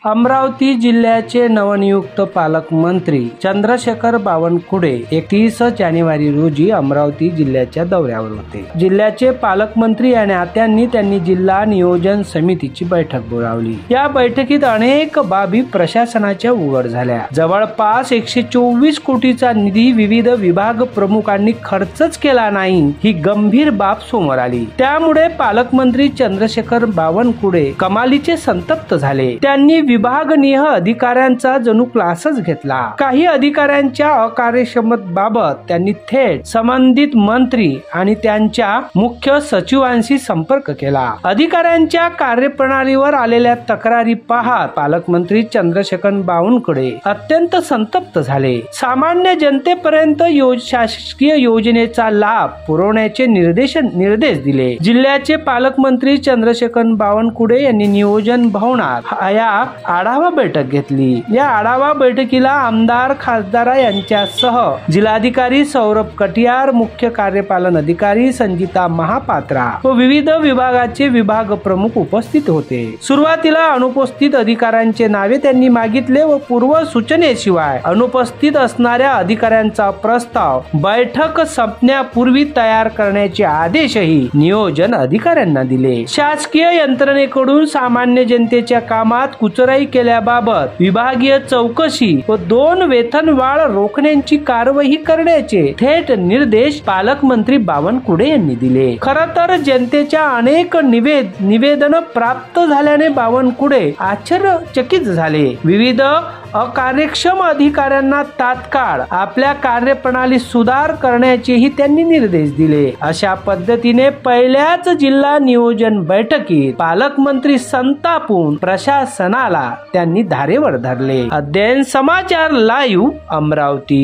अमरावती जिल्ह्याचे नवनियुक्त पालकमंत्री चंद्रशेखर बावनकुळे 31 जानेवारी रोजी अमरावती जिल्ह्याच्या दौऱ्यावर होते। जिल्ह्याचे पालकमंत्री या नात्याने त्यांनी जिल्हा नियोजन समितीची बैठक बोलावली। या बैठकीत अनेक बाबी प्रशासनाच्या उघड झाल्या। जवळपास 124 कोटीचा निधी विविध विभाग प्रमुखांनी खर्चच केला नाही, ही गंभीर बाब समोर आली। त्यामुळे पालकमंत्री चंद्रशेखर बावनकुळे कमालीचे संतप्त झाले। त्यांनी विभागनिय अधिकाऱ्यांचा जणू क्लासच घेतला। काही अधिकाऱ्यांच्या अकार्यक्षमतेबाबत त्यांनी थेट संबंधित मंत्री आणि त्यांच्या मुख्य सचिवांशी संपर्क केला। अधिकाऱ्यांच्या कार्यप्रणालीवर आलेल्या तक्रारी पाहत पालकमंत्री चंद्रशेखर बावनकुळे अत्यंत संतप्त झाले। सामान्य जनतेपर्यंत शासकीय योजनेचा लाभ पुरवण्याचे निर्देश दिले। जिल्ह्याचे पालकमंत्री चंद्रशेखर बावनकुळे यांनी नियोजन भवनात आढावा बैठक घेतली। या आढावा बैठकीला आमदार खासदार यांच्यासह जिल्हाधिकारी सौरभ कटियार, मुख्य कार्यपालन अधिकारी संजिता महापात्रा व विविध विभागाचे विभाग प्रमुख उपस्थित होते। सुरुवातीला अनुपस्थित अधिकाऱ्यांचे नावे त्यांनी मागितले व पूर्व सूचनेशिवाय अनुपस्थित असणाऱ्या अधिकाऱ्यांचा प्रस्ताव बैठक संपण्यापूर्वी तयार करण्याचे आदेशही नियोजन अधिकाऱ्यांना दिले। शासकीय यंत्रणेकडून सामान्य जनतेच्या कामात कुचराई केल्याबाबत विभागीय चौकशी व 2 वेतनवाढ रोखण्याची कारवाई करण्याचे थेट निर्देश पालकमंत्री बावनकुळे यांनी दिले। खरं तर जनतेच्या अनेक निवेदन प्राप्त झाल्याने बावनकुळे आश्चर्यचकित झाले। विविध अकार्यक्षम अधिकाऱ्यांना तात्काळ आपल्या कार्यप्रणाली सुधार करण्याचेही त्यांनी निर्देश दिले। अशा पद्धतीने पहिल्याच जिल्हा नियोजन बैठकीत पालकमंत्री संतापून प्रशासनाला त्यांनी धारेवर धरले। अध्ययन समाचार लाईव्ह अमरावती।